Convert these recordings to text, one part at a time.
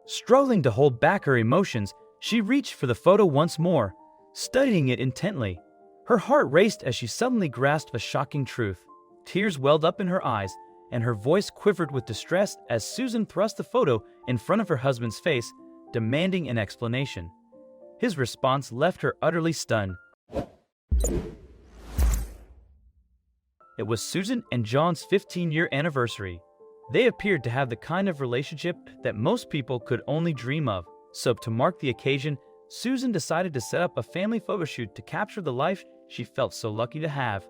Struggling to hold back her emotions, she reached for the photo once more, studying it intently. Her heart raced as she suddenly grasped a shocking truth. Tears welled up in her eyes, and her voice quivered with distress as Susan thrust the photo in front of her husband's face, demanding an explanation. His response left her utterly stunned. It was Susan and John's 15-year anniversary. They appeared to have the kind of relationship that most people could only dream of. So to mark the occasion, Susan decided to set up a family photo shoot to capture the life she felt so lucky to have.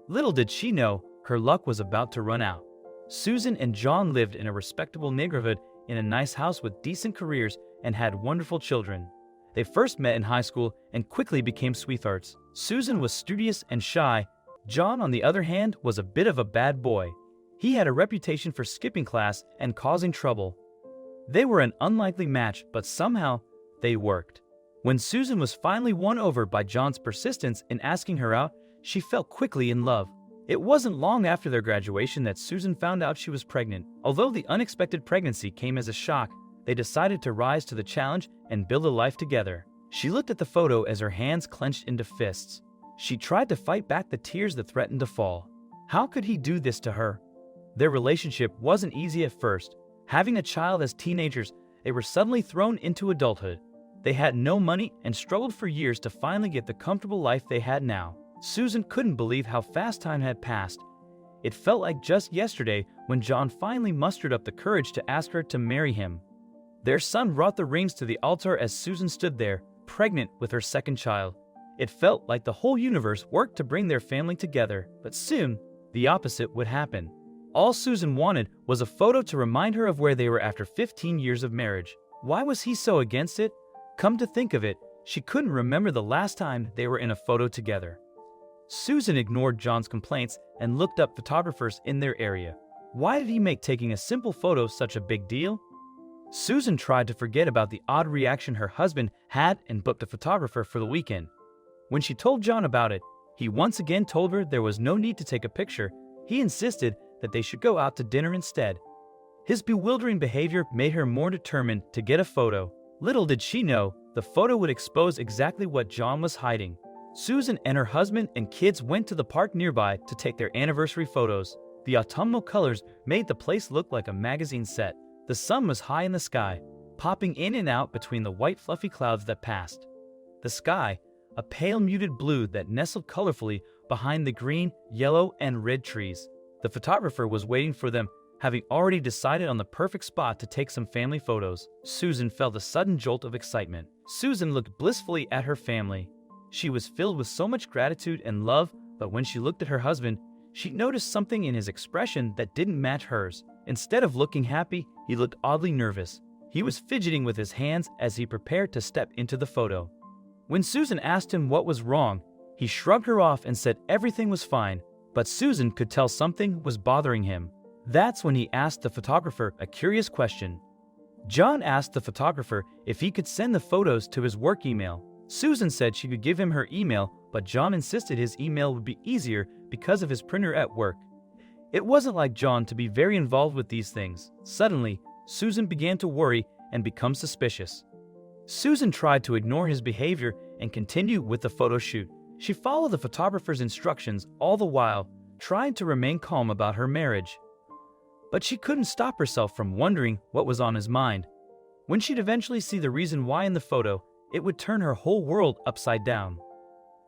Little did she know, her luck was about to run out. Susan and John lived in a respectable neighborhood in a nice house with decent careers and had wonderful children. They first met in high school and quickly became sweethearts. Susan was studious and shy. John, on the other hand, was a bit of a bad boy. He had a reputation for skipping class and causing trouble. They were an unlikely match, but somehow they worked. When Susan was finally won over by John's persistence in asking her out, she fell quickly in love. It wasn't long after their graduation that Susan found out she was pregnant. Although the unexpected pregnancy came as a shock, they decided to rise to the challenge and build a life together. She looked at the photo as her hands clenched into fists. She tried to fight back the tears that threatened to fall. How could he do this to her? Their relationship wasn't easy at first. Having a child as teenagers, they were suddenly thrown into adulthood. They had no money and struggled for years to finally get the comfortable life they had now. Susan couldn't believe how fast time had passed. It felt like just yesterday when John finally mustered up the courage to ask her to marry him. Their son brought the rings to the altar as Susan stood there, pregnant with her second child. It felt like the whole universe worked to bring their family together, but soon, the opposite would happen. All Susan wanted was a photo to remind her of where they were after 15 years of marriage. Why was he so against it? Come to think of it, she couldn't remember the last time they were in a photo together. Susan ignored John's complaints and looked up photographers in their area. Why did he make taking a simple photo such a big deal? Susan tried to forget about the odd reaction her husband had and booked a photographer for the weekend. When she told John about it, he once again told her there was no need to take a picture. He insisted that they should go out to dinner instead. His bewildering behavior made her more determined to get a photo. Little did she know, the photo would expose exactly what John was hiding. Susan and her husband and kids went to the park nearby to take their anniversary photos. The autumnal colors made the place look like a magazine set. The sun was high in the sky, popping in and out between the white fluffy clouds that passed. The sky, a pale muted blue that nestled colorfully behind the green, yellow, and red trees. The photographer was waiting for them, having already decided on the perfect spot to take some family photos. Susan felt a sudden jolt of excitement. Susan looked blissfully at her family. She was filled with so much gratitude and love, but when she looked at her husband, she noticed something in his expression that didn't match hers. Instead of looking happy, he looked oddly nervous. He was fidgeting with his hands as he prepared to step into the photo. When Susan asked him what was wrong, he shrugged her off and said everything was fine, but Susan could tell something was bothering him. That's when he asked the photographer a curious question. John asked the photographer if he could send the photos to his work email. Susan said she could give him her email, but John insisted his email would be easier because of his printer at work. It wasn't like John to be very involved with these things. Suddenly, Susan began to worry and become suspicious. Susan tried to ignore his behavior and continue with the photo shoot. She followed the photographer's instructions all the while, trying to remain calm about her marriage. But she couldn't stop herself from wondering what was on his mind. When she'd eventually see the reason why in the photo, it would turn her whole world upside down.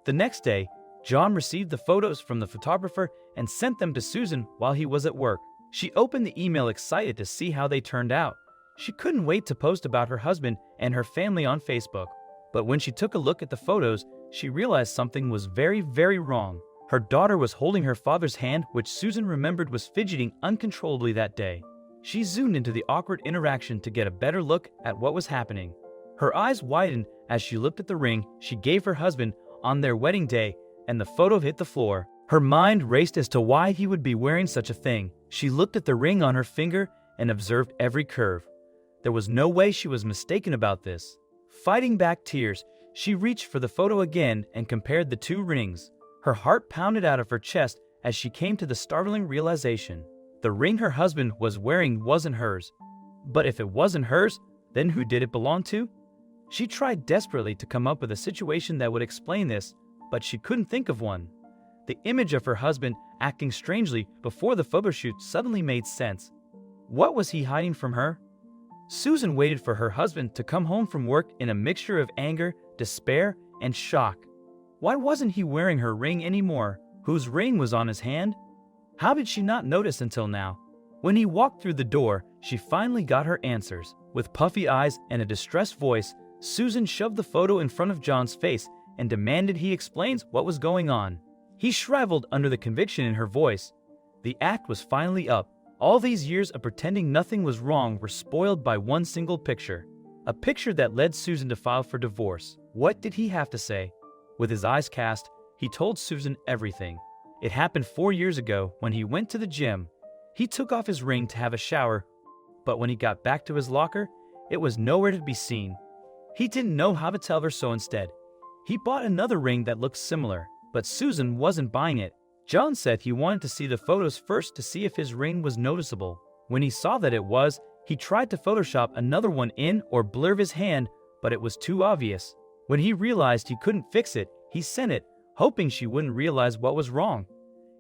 The next day, John received the photos from the photographer and sent them to Susan while he was at work. She opened the email excited to see how they turned out. She couldn't wait to post about her husband and her family on Facebook. But when she took a look at the photos, she realized something was very, very wrong. Her daughter was holding her father's hand, which Susan remembered was fidgeting uncontrollably that day. She zoomed into the awkward interaction to get a better look at what was happening. Her eyes widened as she looked at the ring she gave her husband on their wedding day, and the photo hit the floor. Her mind raced as to why he would be wearing such a thing. She looked at the ring on her finger and observed every curve. There was no way she was mistaken about this. Fighting back tears, she reached for the photo again and compared the two rings. Her heart pounded out of her chest as she came to the startling realization. The ring her husband was wearing wasn't hers. But if it wasn't hers, Then who did it belong to? She tried desperately to come up with a situation that would explain this, but she couldn't think of one. The image of her husband acting strangely before the photo shoot suddenly made sense. What was he hiding from her? Susan waited for her husband to come home from work in a mixture of anger, despair, and shock. Why wasn't he wearing her ring anymore? Whose ring was on his hand? How did she not notice until now? When he walked through the door, she finally got her answers. With puffy eyes and a distressed voice, Susan shoved the photo in front of John's face and demanded he explains what was going on. He shriveled under the conviction in her voice. The act was finally up. All these years of pretending nothing was wrong were spoiled by one single picture. A picture that led Susan to file for divorce. What did he have to say? With his eyes cast, he told Susan everything. It happened 4 years ago when he went to the gym. He took off his ring to have a shower, but when he got back to his locker, it was nowhere to be seen. He didn't know how to tell her, so instead, he bought another ring that looked similar, but Susan wasn't buying it. John said he wanted to see the photos first to see if his ring was noticeable. When he saw that it was, he tried to Photoshop another one in or blur his hand, but it was too obvious. When he realized he couldn't fix it, he sent it, hoping she wouldn't realize what was wrong.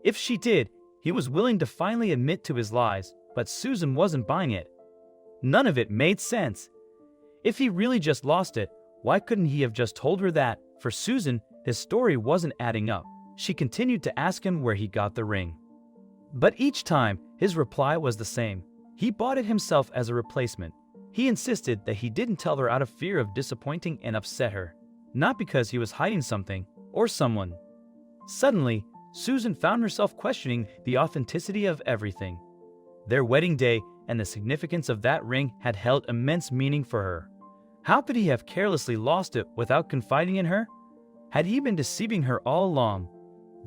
If she did, he was willing to finally admit to his lies, but Susan wasn't buying it. None of it made sense. If he really just lost it, why couldn't he have just told her that? For Susan, his story wasn't adding up. She continued to ask him where he got the ring. But each time, his reply was the same. He bought it himself as a replacement. He insisted that he didn't tell her out of fear of disappointing and upset her, not because he was hiding something or someone. Suddenly, Susan found herself questioning the authenticity of everything. Their wedding day and the significance of that ring had held immense meaning for her. How could he have carelessly lost it without confiding in her? Had he been deceiving her all along?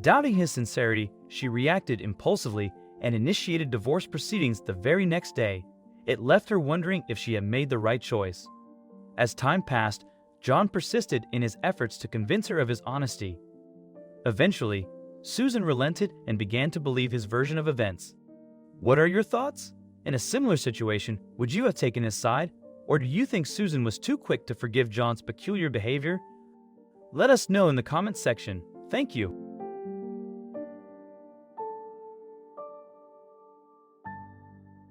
Doubting his sincerity, she reacted impulsively and initiated divorce proceedings the very next day. It left her wondering if she had made the right choice. As time passed, John persisted in his efforts to convince her of his honesty. Eventually, Susan relented and began to believe his version of events. What are your thoughts? In a similar situation, would you have taken his side? Or do you think Susan was too quick to forgive John's peculiar behavior? Let us know in the comments section. Thank you.